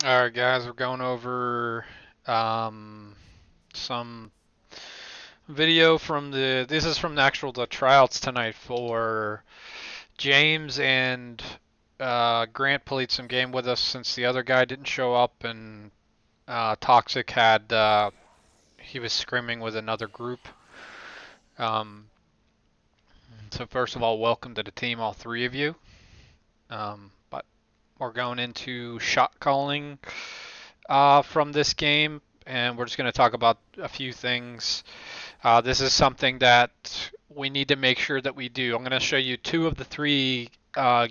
All right, guys, we're going over some video from the. This is from the actual the tryouts tonight for James and Grant played some game with us since the other guy didn't show up, and Toxic had he was scrimming with another group. Um, so first of all, welcome to the team, all three of you. But we're going into shot calling from this game, and we're just going to talk about a few things. This is something that we need to make sure that we do. I'm going to show you two of the three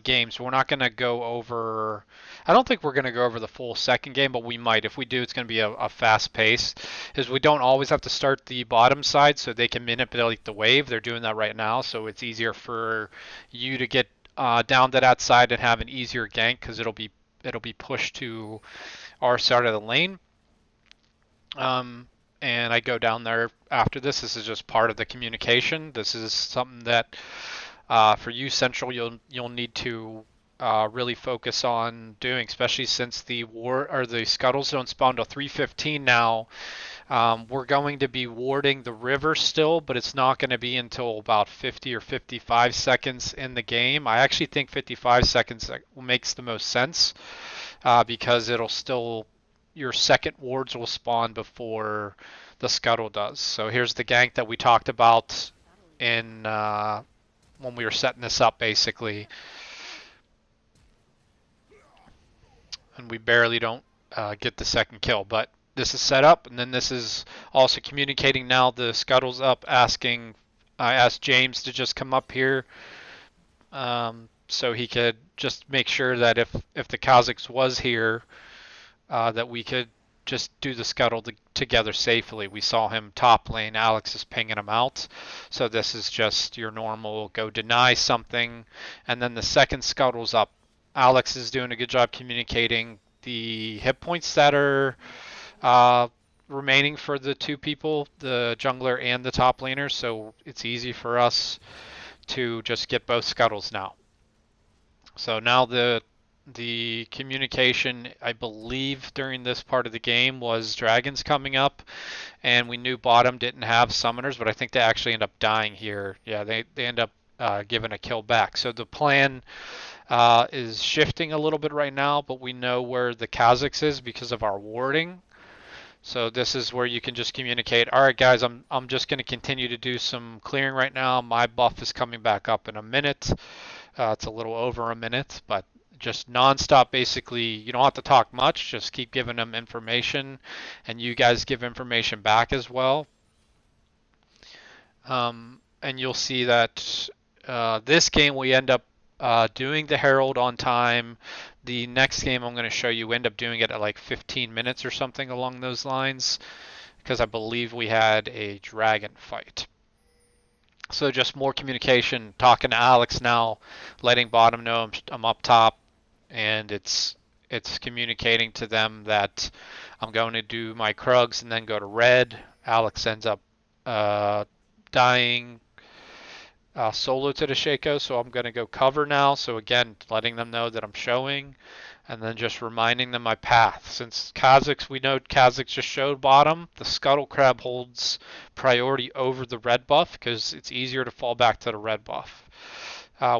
games. We're not going to go over. I don't think we're going to go over the full second game, but we might. If we do, it's going to be a fast pace. Is we don't always have to start the bottom side, so they can manipulate the wave. They're doing that right now, so it's easier for you to get down to that side and have an easier gank because it'll be pushed to our side of the lane. Um, and I go down there after this. This is just part of the communication. This is something that for you Central you'll need to really focus on doing, especially since the war or the scuttles don't spawn till 3:15 now. We're going to be warding the river still, but it's not going to be until about 50 or 55 seconds in the game. I actually think 55 seconds makes the most sense because it'll still your second wards will spawn before the scuttle does. So here's the gank that we talked about in when we were setting this up, basically, and we barely don't get the second kill. But this is set up, and then this is also communicating now. The scuttle's up, asking. I asked James to just come up here, so he could just make sure that if the Kazakhs was here, that we could just do the scuttle together safely. We saw him top lane. Alex is pinging him out. So this is just your normal go deny something. And then the second scuttle's up. Alex is doing a good job communicating the hit points that are uh, remaining for the two people, the jungler and the top laner. So it's easy for us to just get both scuttles now. So now the communication, I believe, during this part of the game was dragons coming up, and we knew bottom didn't have summoners, but I think they actually end up dying here. Yeah, they end up giving a kill back. So the plan is shifting a little bit right now, but we know where the Kazakhs is because of our warding. So this is where you can just communicate. All right, guys, I'm just going to continue to do some clearing right now. My buff is coming back up in a minute. It's a little over a minute, but just nonstop. Basically, you don't have to talk much. Just keep giving them information, and you guys give information back as well. And you'll see that this game we end up doing the Herald on time. The next game I'm going to show you end up doing it at like 15 minutes or something along those lines because I believe we had a dragon fight. So just more communication, talking to Alex now, letting bottom know I'm up top, and it's communicating to them that I'm going to do my Krugs and then go to red. Alex ends up uh, dying solo to the Shaco, so I'm going to go cover now. So again, letting them know that I'm showing, and then just reminding them my path. Since Kazakhs, we know Kazakhs just showed bottom, the Scuttle Crab holds priority over the red buff because it's easier to fall back to the red buff.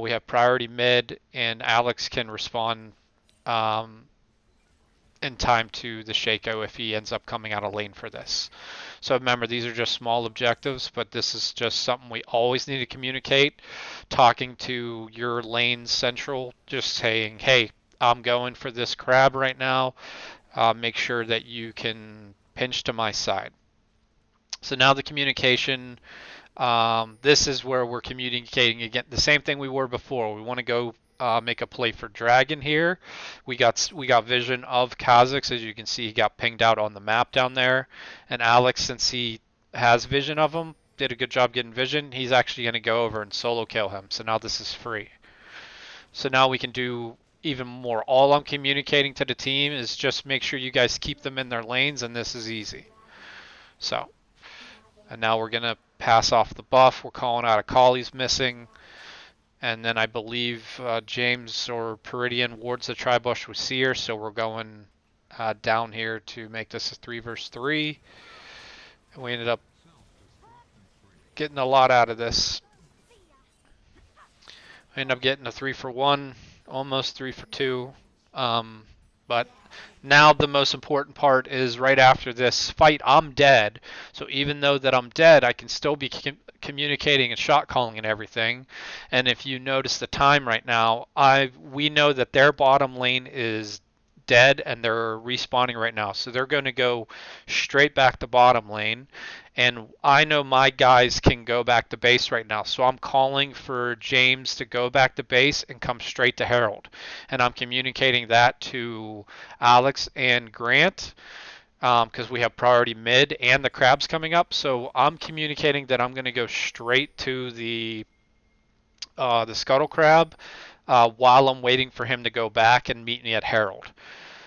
We have priority mid, and Alex can respond um, in time to the Shaco if he ends up coming out of lane for this. So remember, these are just small objectives, but this is just something we always need to communicate. Talking to your lane central, just saying, hey, I'm going for this crab right now. Make sure that you can pinch to my side. So now the communication, this is where we're communicating again. The same thing we were before. We want to go make a play for dragon here. We got vision of Kazakhs. As you can see, he got pinged out on the map down there. And Alex, since he has vision of him, did a good job getting vision. He's actually going to go over and solo kill him. So now this is free. So now we can do even more. All I'm communicating to the team is just make sure you guys keep them in their lanes, and this is easy. So, and now we're going to pass off the buff. We're calling out a call he's missing. And then I believe James or Peridian wards the Tribush with Seer, so we're going down here to make this a 3 versus 3. And we ended up getting a lot out of this. We ended up getting a 3 for 1, almost 3 for 2. But now the most important part is right after this fight, I'm dead. So even though that I'm dead, I can still be communicating and shot calling and everything. And if you notice the time right now, we know that their bottom lane is dead and they're respawning right now. So they're going to go straight back to bottom lane. And I know my guys can go back to base right now. So I'm calling for James to go back to base and come straight to Herald. And I'm communicating that to Alex and Grant because we have priority mid and the crabs coming up. So I'm communicating that I'm going to go straight to the scuttle crab while I'm waiting for him to go back and meet me at Herald.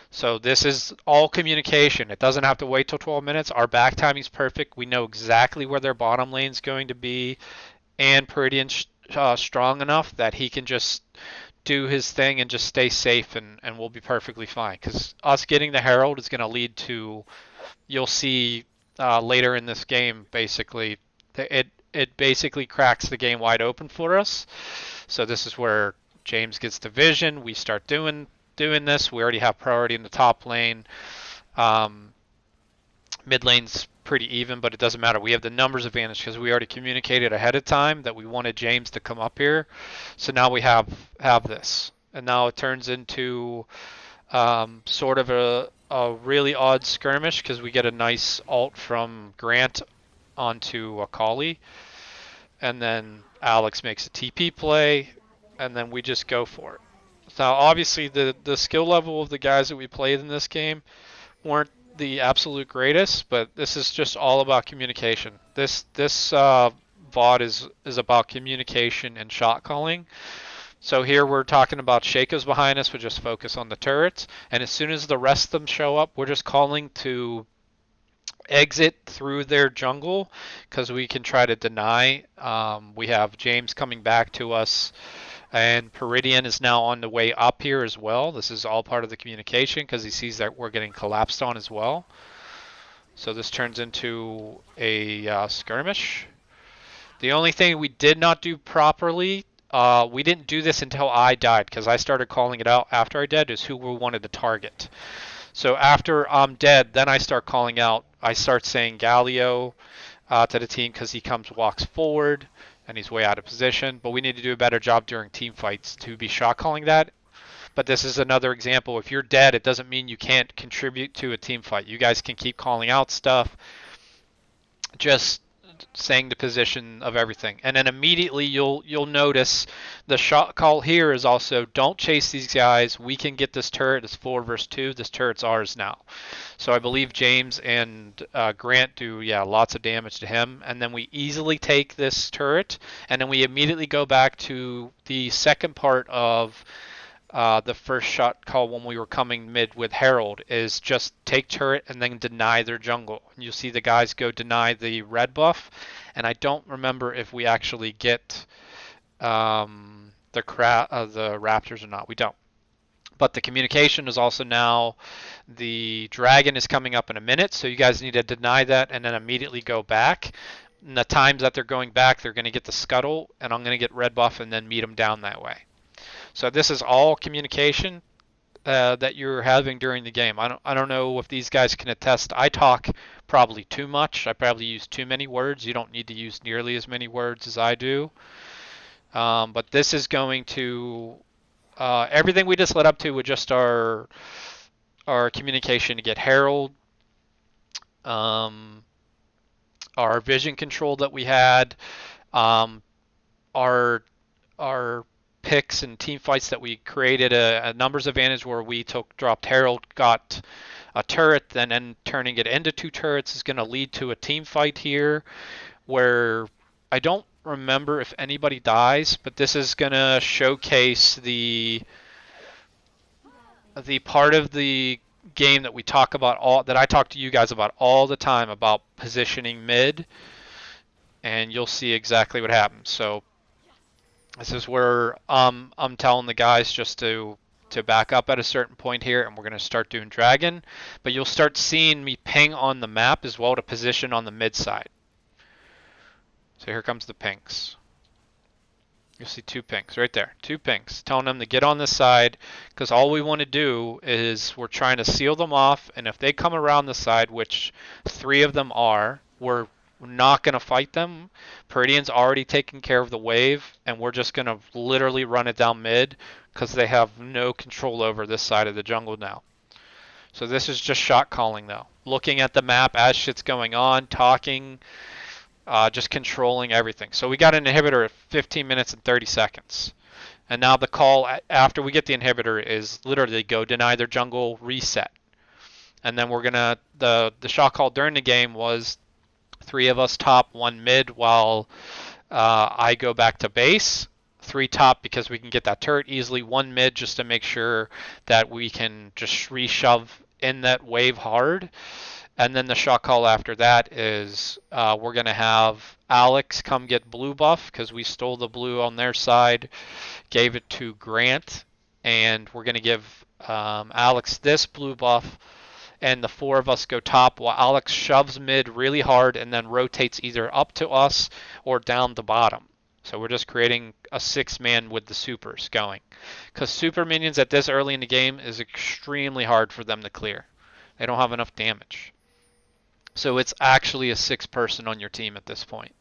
So this is all communication. It doesn't have to wait till 12 minutes. Our back timing's perfect. We know exactly where their bottom lane's going to be, and Peridian's strong enough that he can just do his thing and just stay safe, and we'll be perfectly fine. Because us getting the Herald is going to lead to, you'll see later in this game, basically, it basically cracks the game wide open for us. So this is where James gets the vision. We start doing this. We already have priority in the top lane. Mid lane's pretty even, but it doesn't matter. We have the numbers advantage because we already communicated ahead of time that we wanted James to come up here. So now we have this, and now it turns into sort of a really odd skirmish because we get a nice ult from Grant onto Akali, and then Alex makes a TP play, and then we just go for it. Now, obviously, the skill level of the guys that we played in this game weren't the absolute greatest, but this is just all about communication. This VOD is about communication and shot calling. So here we're talking about Shaco's behind us. We just focus on the turrets, and as soon as the rest of them show up, we're just calling to exit through their jungle because we can try to deny. We have James coming back to us, and Peridian is now on the way up here as well. This is all part of the communication because he sees that we're getting collapsed on as well. So this turns into a skirmish. The only thing we did not do properly, we didn't do this until I died because I started calling it out after I died, is who we wanted to target. So after I'm dead, then I start calling out. I start saying Galio to the team because he walks forward, and he's way out of position. But we need to do a better job during team fights to be shot calling that. But this is another example. If you're dead, it doesn't mean you can't contribute to a team fight. You guys can keep calling out stuff. Just saying the position of everything, and then immediately you'll notice the shot call here is also don't chase these guys. We can get this turret. It's 4 versus 2. This turret's ours now. So I believe James and Grant do lots of damage to him, and then we easily take this turret, and then we immediately go back to the second part of the first shot call when we were coming mid with Herald is just take turret and then deny their jungle. And you'll see the guys go deny the red buff, and I don't remember if we actually get the raptors or not. We don't. But the communication is also now the dragon is coming up in a minute, so you guys need to deny that and then immediately go back. And the times that they're going back, they're going to get the scuttle, and I'm going to get red buff and then meet them down that way. So this is all communication that you're having during the game. I don't know if these guys can attest. I talk probably too much. I probably use too many words. You don't need to use nearly as many words as I do. But this is going to everything we just led up to with just our communication to get Herald, our vision control that we had, our picks and team fights that we created a numbers advantage where we dropped Herald, got a turret, then turning it into 2 turrets is going to lead to a team fight here where I don't remember if anybody dies, but this is going to showcase the part of the game that we talk about that I talk to you guys about all the time about positioning mid, and you'll see exactly what happens. So this is where I'm telling the guys just to to back up at a certain point here, and we're going to start doing dragon. But you'll start seeing me ping on the map as well to position on the mid side. So here comes the pings. You'll see 2 pings right there. 2 pings telling them to get on this side, because all we want to do is we're trying to seal them off, and if they come around the side, which 3 of them are, we're not going to fight them. Peridian's already taking care of the wave, and we're just going to literally run it down mid because they have no control over this side of the jungle now. So this is just shot calling though. Looking at the map as shit's going on, talking, just controlling everything. So we got an inhibitor at 15 minutes and 30 seconds. And now the call after we get the inhibitor is literally go deny their jungle, reset. And then we're going to, the shot call during the game was 3 of us top, 1 mid, while I go back to base. 3 top because we can get that turret easily, 1 mid just to make sure that we can just reshove in that wave hard. And then the shot call after that is we're going to have Alex come get blue buff because we stole the blue on their side, gave it to Grant, and we're going to give Alex this blue buff, and the 4 of us go top while Alex shoves mid really hard and then rotates either up to us or down the bottom. So we're just creating a 6-man with the supers going. Because super minions at this early in the game is extremely hard for them to clear. They don't have enough damage. So it's actually a 6-person on your team at this point.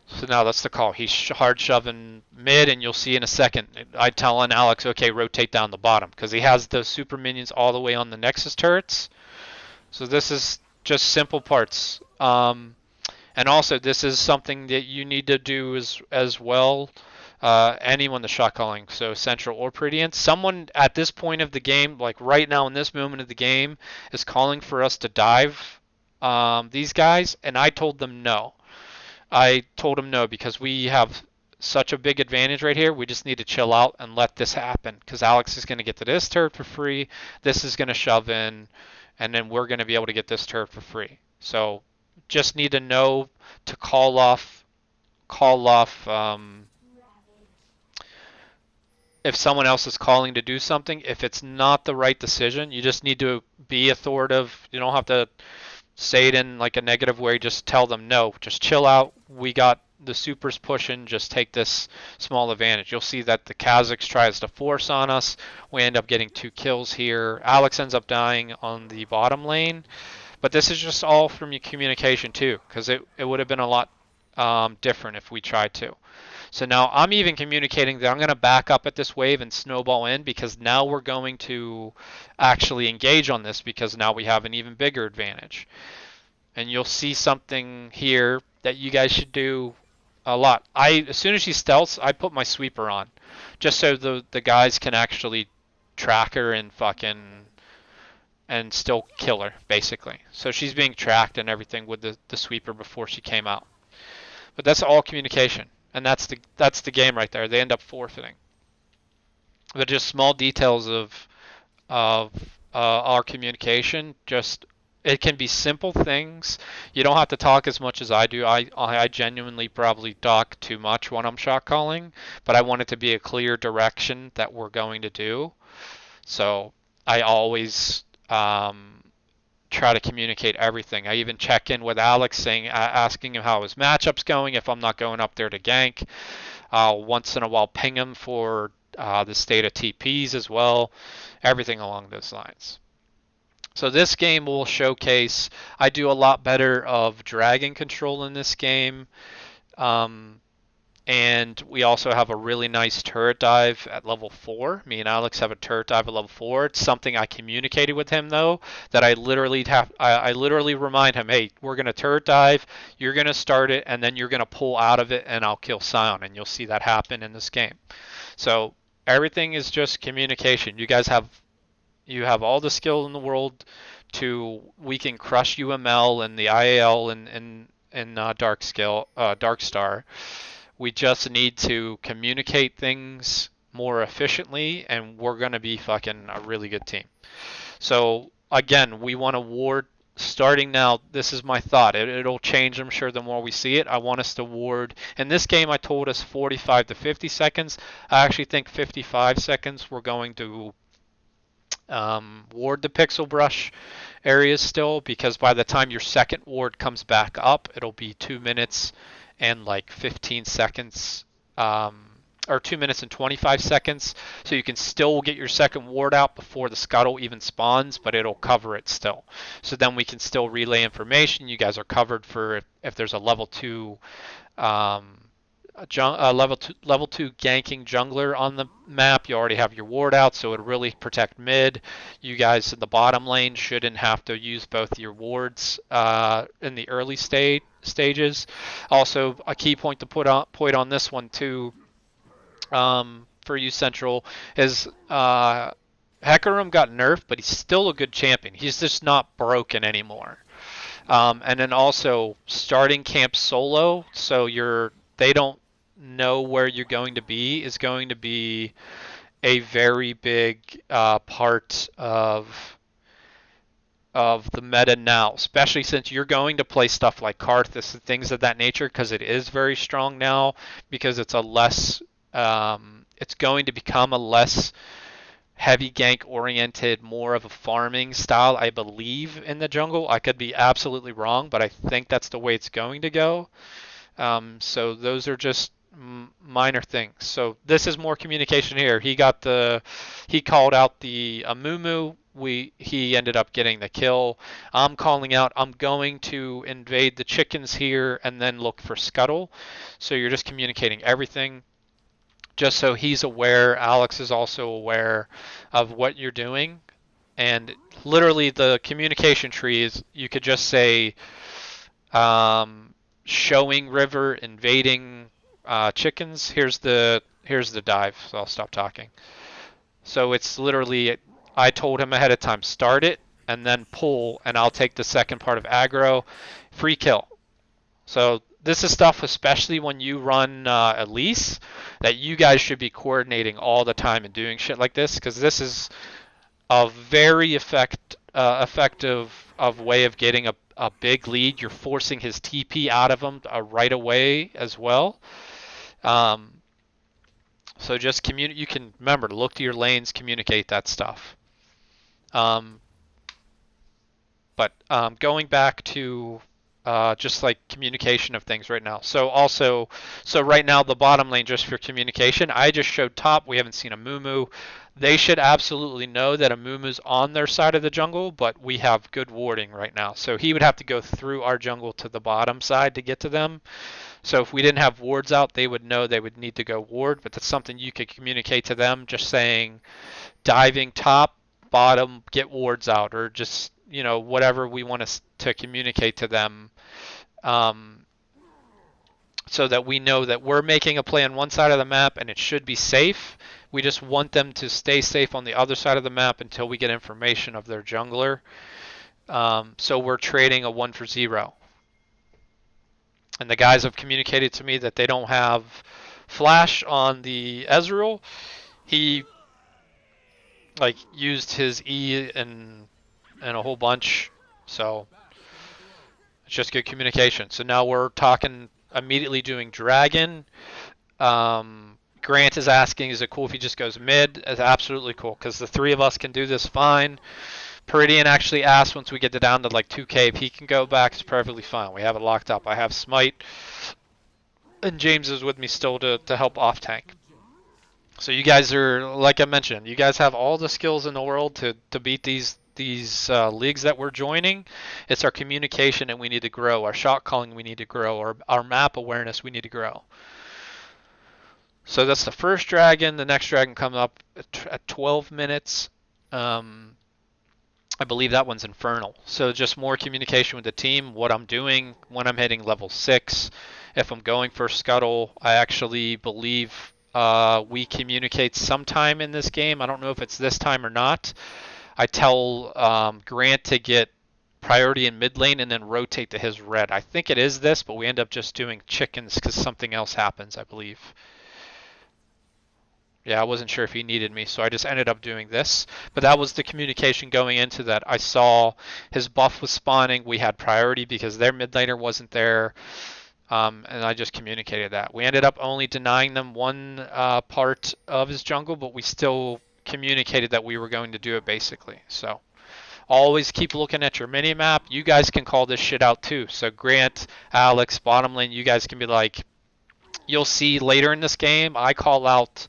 So now that's the call. He's hard shoving mid, and you'll see in a second. I telling Alex, okay, rotate down the bottom, because he has those super minions all the way on the Nexus turrets. So this is just simple parts. And also, this is something that you need to do as well. Anyone the shot calling, so Central or Peridian. Someone at this point of the game, like right now in this moment of the game, is calling for us to dive these guys, and I told them no. I told them no because we have such a big advantage right here. We just need to chill out and let this happen because Alex is going to get to this turret for free. This is going to shove in, and then we're going to be able to get this turret for free. So just need to know to call off if someone else is calling to do something. If it's not the right decision, you just need to be authoritative. You don't have to say it in like a negative way. Just tell them no. Just chill out. We got the supers pushing. Just take this small advantage. You'll see that the Kha'Zix tries to force on us. We end up getting 2 kills here. Alex ends up dying on the bottom lane. But this is just all from your communication too, because it would have been a lot different if we tried to. So now I'm even communicating that I'm going to back up at this wave and snowball in, because now we're going to actually engage on this, because now we have an even bigger advantage. And you'll see something here that you guys should do a lot. As soon as she stealths, I put my sweeper on, just so the guys can actually track her and still kill her, basically. So she's being tracked and everything with the sweeper before she came out. But that's all communication. And that's the game right there. They end up forfeiting. But just small details of our communication. Just it can be simple things. You don't have to talk as much as I do. I genuinely probably talk too much when I'm shot calling, but I want it to be a clear direction that we're going to do. So I always try to communicate everything. I even check in with Alex, asking him how his matchup's going if I'm not going up there to gank. Once in a while ping him for the state of TPs as well. Everything along those lines. So this game will showcase, I do a lot better of dragon control in this game. And we also have a really nice turret dive at level 4. Me and Alex have a turret dive at level 4. It's something I communicated with him though, that I literally remind him, hey, we're gonna turret dive, you're gonna start it, and then you're gonna pull out of it, and I'll kill Sion, and you'll see that happen in this game. So everything is just communication. You guys have all the skill in the world we can crush UML and the IAL and Dark Star. We just need to communicate things more efficiently, and we're going to be fucking a really good team. So again, we want to ward starting now, this is my thought. It'll change, I'm sure, the more we see it. I want us to ward. In this game, I told us 45 to 50 seconds. I actually think 55 seconds we're going to ward the pixel brush areas still, because by the time your second ward comes back up, it'll be 2 minutes and like 15 seconds. Or 2 minutes and 25 seconds, so you can still get your second ward out before the scuttle even spawns, but it'll cover it still. So then we can still relay information. You guys are covered for if there's a level 2 um, level two ganking jungler on the map. You already have your ward out, so it'll really protect mid. You guys in the bottom lane shouldn't have to use both your wards in the early stages. Also, a key point to point on this one too, for you Central, is Hecarim got nerfed, but he's still a good champion. He's just not broken anymore. And then also starting camp solo, so they don't know where you're going to be, is going to be a very big part of the meta now, especially since you're going to play stuff like Karthus and things of that nature, because it is very strong now, because it's a less it's going to become a less heavy gank oriented, more of a farming style, I believe, in the jungle. I could be absolutely wrong, but I think that's the way it's going to go. So those are just minor things. So this is more communication here. He called out the Amumu. He ended up getting the kill. I'm calling out, I'm going to invade the chickens here and then look for scuttle. So you're just communicating everything, just so he's aware. Alex is also aware of what you're doing. And literally the communication tree is, you could just say, showing river, invading chickens. Here's the dive, so I'll stop talking. So it's literally, I told him ahead of time, start it and then pull, and I'll take the second part of aggro, free kill. So this is stuff, especially when you run Elise, that you guys should be coordinating all the time and doing shit like this, because this is a very effective way of getting a big lead. You're forcing his TP out of him right away as well. So just communicate. You can remember to look to your lanes, communicate that stuff. But going back to just like communication of things right now. So right now the bottom lane, just for communication, I just showed top. We haven't seen a Mumu. They should absolutely know that a Mumu's on their side of the jungle, but we have good warding right now. So he would have to go through our jungle to the bottom side to get to them. So if we didn't have wards out, they would know they would need to go ward, but that's something you could communicate to them, just saying diving top, bottom, get wards out, or just, whatever we want to communicate to them, so that we know that we're making a play on one side of the map and it should be safe. We just want them to stay safe on the other side of the map until we get information of their jungler. So we're trading a 1 for 0. And the guys have communicated to me that they don't have flash on the Ezreal. He used his E and a whole bunch, so it's just good communication. So now we're talking, immediately doing dragon. Grant is asking, is it cool if he just goes mid? It's absolutely cool, because the three of us can do this fine. Peridian actually asked, once we get down to like 2k, if he can go back, it's perfectly fine. We have it locked up. I have smite, and James is with me still to help off tank. So you guys are, like I mentioned, you guys have all the skills in the world to beat these leagues that we're joining. It's our communication and we need to grow. Our shot calling we need to grow. Our map awareness we need to grow. So that's the first dragon. The next dragon comes up at 12 minutes. I believe that one's Infernal. So just more communication with the team, what I'm doing when I'm hitting level 6. If I'm going for Scuttle, I actually believe we communicate sometime in this game. I don't know if it's this time or not. I tell Grant to get priority in mid lane and then rotate to his red. I think it is this, but we end up just doing chickens because something else happens, I believe. Yeah, I wasn't sure if he needed me, so I just ended up doing this. But that was the communication going into that. I saw his buff was spawning. We had priority because their mid laner wasn't there, and I just communicated that. We ended up only denying them one part of his jungle, but we still communicated that we were going to do it basically. So always keep looking at your mini map. You guys can call this shit out too. So Grant, Alex, bottom lane, you guys can be like, you'll see later in this game, I call out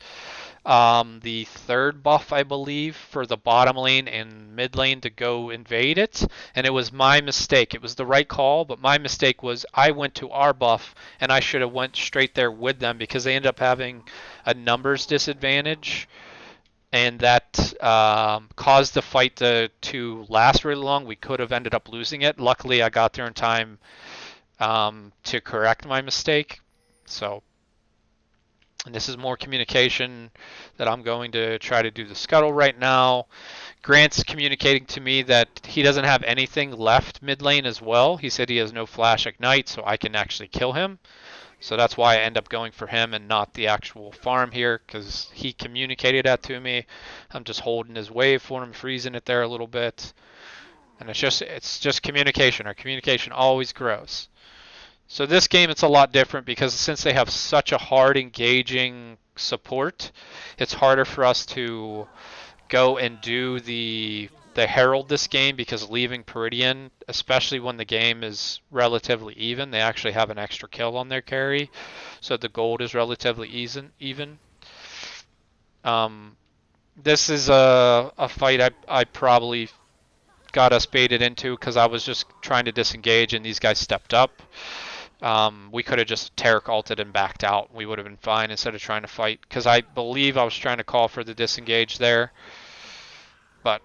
the third buff, I believe, for the bottom lane and mid lane to go invade it, and it was my mistake. It was the right call, but my mistake was I went to our buff, and I should have went straight there with them because they ended up having a numbers disadvantage, and that caused the fight to last really long. We could have ended up losing it. Luckily, I got there in time to correct my mistake. So, and this is more communication that I'm going to try to do the scuttle right now. Grant's communicating to me that he doesn't have anything left mid lane as well. He said he has no flash ignite, so I can actually kill him. So that's why I end up going for him and not the actual farm here, because he communicated that to me. I'm just holding his wave for him, freezing it there a little bit. And it's just communication. Our communication always grows. So this game it's a lot different because since they have such a hard engaging support, it's harder for us to go and do the Herald this game because leaving Peridian, especially when the game is relatively even, they actually have an extra kill on their carry, so the gold is relatively even. Um, this is a fight I probably got us baited into because I was just trying to disengage and these guys stepped up. We could have just Taric ulted and backed out. We would have been fine instead of trying to fight because I believe I was trying to call for the disengage there, but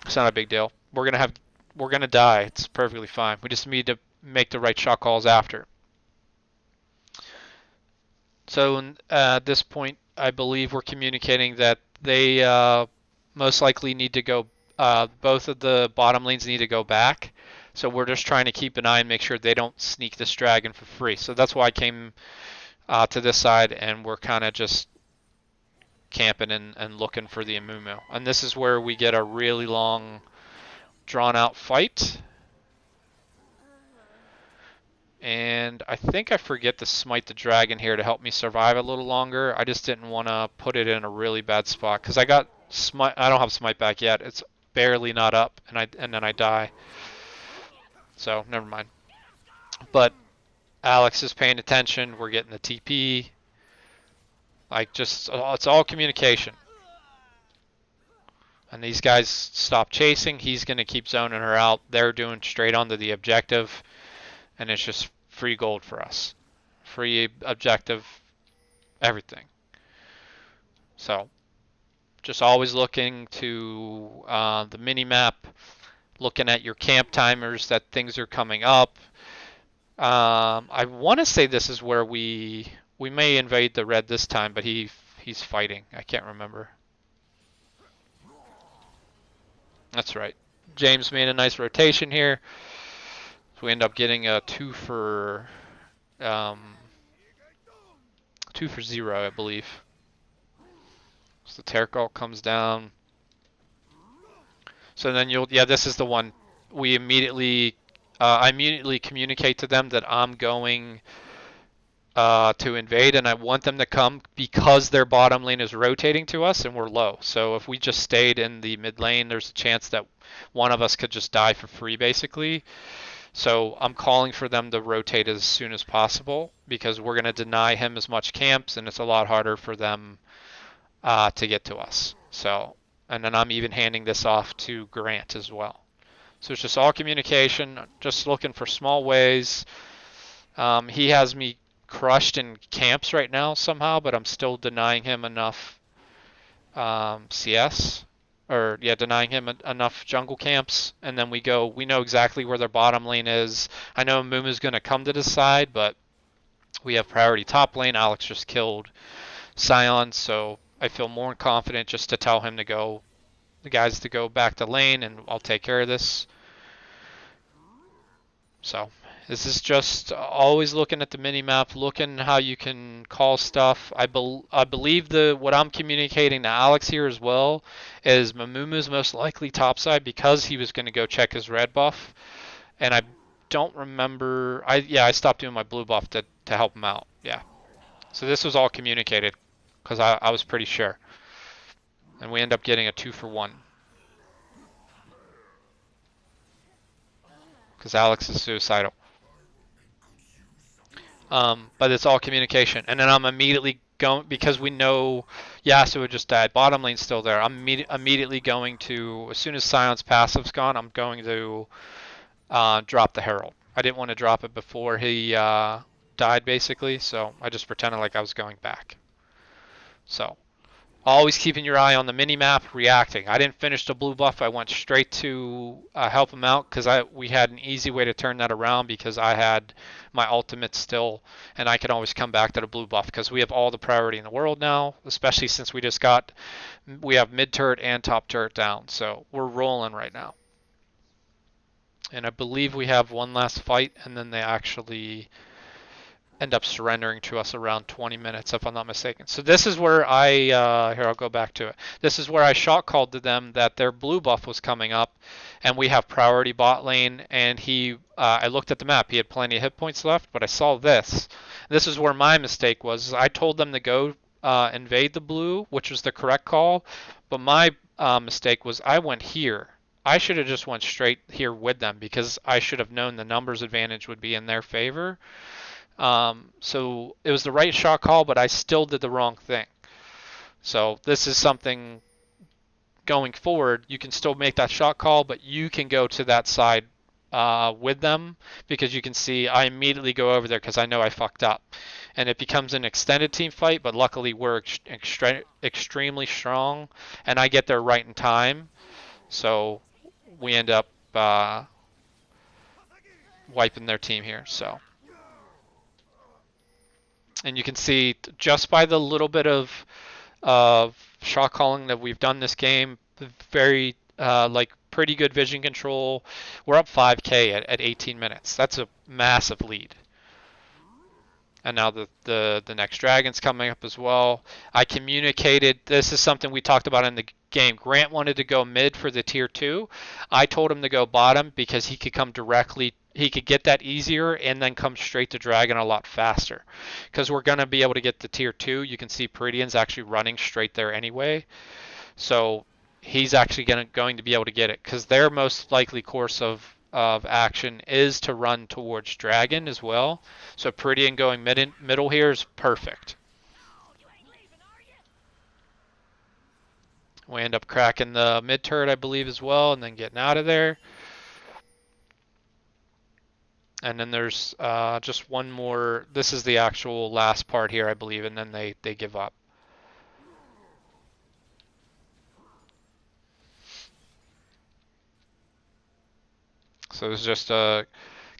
it's not a big deal. We're gonna die. It's perfectly fine. We just need to make the right shot calls after. So at this point, I believe we're communicating that they most likely need to go. Both of the bottom lanes need to go back. So we're just trying to keep an eye and make sure they don't sneak this dragon for free. So that's why I came to this side, and we're kind of just camping and looking for the Amumu. And this is where we get a really long, drawn-out fight. And I think I forget to smite the dragon here to help me survive a little longer. I just didn't want to put it in a really bad spot because I got smite. I don't have smite back yet. It's barely not up, and then I die. So never mind. But Alex is paying attention. We're getting the TP. Like just it's all communication. And these guys stop chasing. He's gonna keep zoning her out. They're doing straight onto the objective. And it's just free gold for us. Free objective, everything. So, just always looking to the mini map, looking at your camp timers that things are coming up. I want to say this is where we may invade the red this time, but he's fighting. I can't remember. That's right. James made a nice rotation here. So we end up getting a 2 for 0, I believe. So the Tercal comes down. So then this is the one. I immediately communicate to them that I'm going to invade, and I want them to come because their bottom lane is rotating to us and we're low. So if we just stayed in the mid lane, there's a chance that one of us could just die for free, basically. So I'm calling for them to rotate as soon as possible because we're going to deny him as much camps, and it's a lot harder for them to get to us. So, and then I'm even handing this off to Grant as well. So it's just all communication, just looking for small ways. He has me crushed in camps right now somehow, but I'm still denying him enough CS. Denying him enough jungle camps, and then we know exactly where their bottom lane is. I know Mumu's going to come to this side, but we have priority top lane. Alex just killed Sion, so I feel more confident just to tell him to go, the guys to go back to lane, and I'll take care of this. So This is just always looking at the mini map, looking how you can call stuff. I believe what I'm communicating to Alex here as well is Mamumu's most likely topside because he was going to go check his red buff, and I don't remember. I stopped doing my blue buff to help him out. Yeah, so this was all communicated because I was pretty sure, and we end up getting a 2-for-1 because Alex is suicidal. But it's all communication. And then I'm immediately going, because we know Yasuo just died. Bottom lane's still there. I'm immediately going to, as soon as Silence passive's gone, I'm going to drop the Herald. I didn't want to drop it before he died, basically, so I just pretended like I was going back. So always keeping your eye on the mini map, reacting. I didn't finish the blue buff. I went straight to help him out because we had an easy way to turn that around because I had my ultimate still, and I can always come back to the blue buff because we have all the priority in the world now, especially since we have mid turret and top turret down. So we're rolling right now. And I believe we have one last fight, and then they actually end up surrendering to us around 20 minutes, if I'm not mistaken. So this is where here I'll go back to it. This is where I shot called to them that their blue buff was coming up, and we have priority bot lane. And I looked at the map. He had plenty of hit points left, but I saw this. This is where my mistake was. I told them to go invade the blue, which was the correct call, but my mistake was I went here. I should have just went straight here with them because I should have known the numbers advantage would be in their favor. So it was the right shot call, but I still did the wrong thing. So this is something going forward. You can still make that shot call, but you can go to that side with them because you can see I immediately go over there because I know I fucked up. And it becomes an extended team fight, but luckily we're extremely strong, and I get there right in time. So we end up wiping their team here. So. And you can see just by the little bit of shot calling that we've done this game, very pretty good vision control. We're up 5K at 18 minutes. That's a massive lead. And now the next dragon's coming up as well. I communicated, this is something we talked about in the game. Grant wanted to go mid for the tier 2. I told him to go bottom because he could come directly, he could get that easier and then come straight to dragon a lot faster. Because we're going to be able to get the tier 2. You can see Peridian's actually running straight there anyway. So he's actually going to be able to get it because their most likely course of action is to run towards dragon as well. So Peridian going middle here is perfect. We end up cracking the mid turret, I believe, as well, and then getting out of there. And then there's just one more. This is the actual last part here, I believe, and then they give up. So it was just a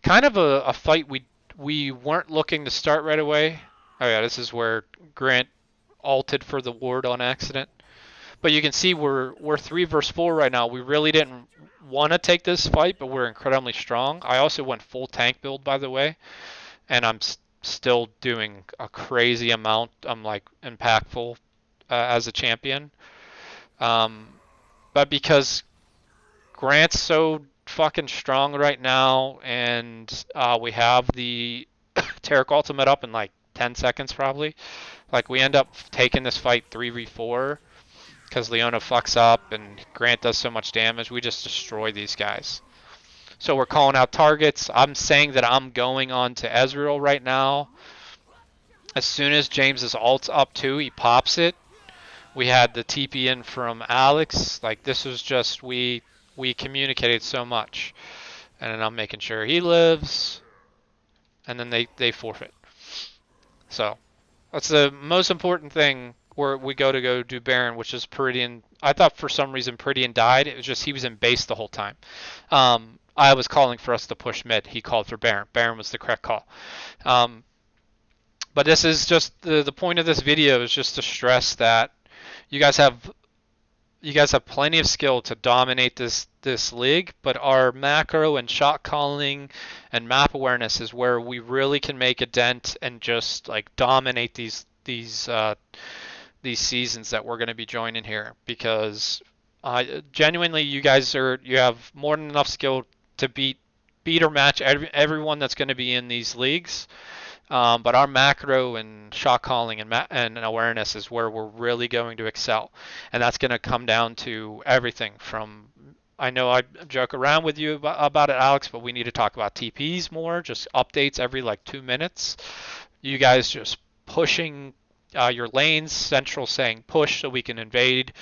kind of a fight we weren't looking to start right away. Oh yeah, this is where Grant ulted for the ward on accident. But you can see we're 3 versus 4 right now. We really didn't want to take this fight, but we're incredibly strong. I also went full tank build, by the way, and I'm still doing a crazy amount. I'm like impactful as a champion. But because Grant's so fucking strong right now, and we have the Taric ultimate up in like 10 seconds probably. Like we end up taking this fight 3v4 because Leona fucks up and Grant does so much damage. We just destroy these guys. So we're calling out targets. I'm saying that I'm going on to Ezreal right now. As soon as James's ult's up too, he pops it. We had the TP in from Alex. Like this was just we communicated so much. And then I'm making sure he lives. And then they forfeit. So that's the most important thing where we go do Baron, which is Peridian. I thought for some reason Peridian died. It was just he was in base the whole time. I was calling for us to push mid. He called for Baron. Baron was the correct call. But this is just the point of this video is just to stress that you guys have you guys have plenty of skill to dominate this league, but our macro and shot calling and map awareness is where we really can make a dent and just like dominate these seasons that we're going to be joining here because genuinely you have more than enough skill to beat or match everyone that's going to be in these leagues. But our macro and shot calling and awareness is where we're really going to excel, and that's going to come down to everything from. I know I joke around with you about it, Alex, but we need to talk about TPs more. Just updates every like 2 minutes. You guys just pushing your lanes, central saying push so we can invade,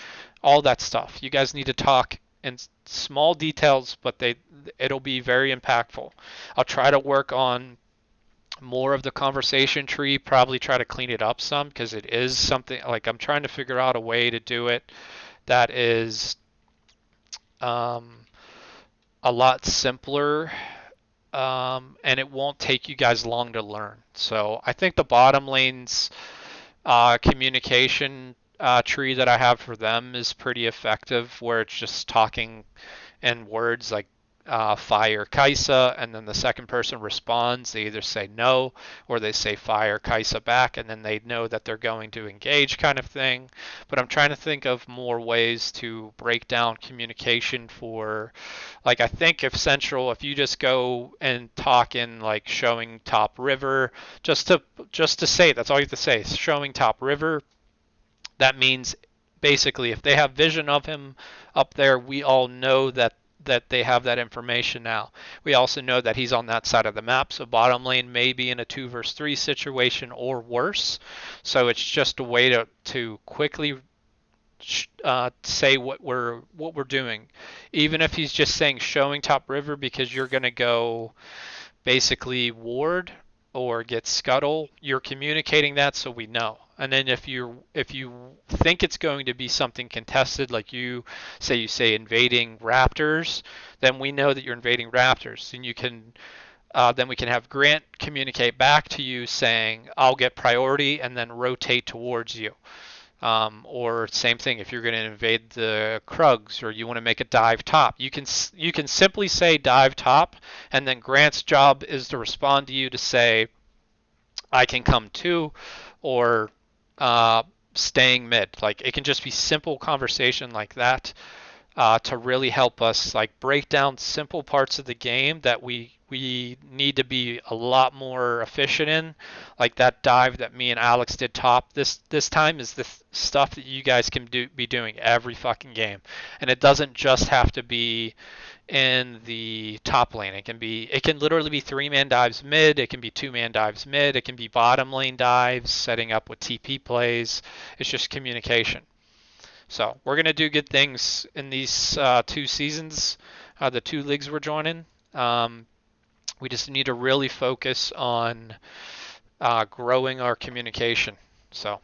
all that stuff. You guys need to talk in small details, but it'll be very impactful. I'll try to work on more of the conversation tree, probably try to clean it up some because it is something like I'm trying to figure out a way to do it that is um, a lot simpler, and it won't take you guys long to learn. So I think the bottom lanes communication tree that I have for them is pretty effective, where it's just talking in words like fire Kaisa, and then the second person responds. They either say no or they say fire Kaisa back, and then they know that they're going to engage, kind of thing. But I'm trying to think of more ways to break down communication for, like, I think if you just go and talk in like showing top river, just to say that's all you have to say, showing top river. That means basically if they have vision of him up there, we all know that they have that information now. We also know that he's on that side of the map, so bottom lane may be in a 2 versus 3 situation or worse. So it's just a way to quickly say what we're doing. Even if he's just saying showing top river because you're going to go basically ward or get scuttle, you're communicating that so we know. And then if you think it's going to be something contested, like you say invading raptors, then we know that you're invading raptors, and you can then we can have Grant communicate back to you saying I'll get priority and then rotate towards you. Or same thing if you're going to invade the Krugs or you want to make a dive top, you can simply say dive top, and then Grant's job is to respond to you to say I can come too, or uh, staying mid. Like it can just be simple conversation like that to really help us like break down simple parts of the game that we need to be a lot more efficient in. Like that dive that me and Alex did top this time is the stuff that you guys can be doing every fucking game, and it doesn't just have to be in the top lane. It can literally be 3-man dives mid, it can be 2-man dives mid, it can be bottom lane dives, setting up with TP plays. It's just communication. So we're gonna do good things in these 2 seasons, the 2 leagues we're joining. Um, we just need to really focus on growing our communication. So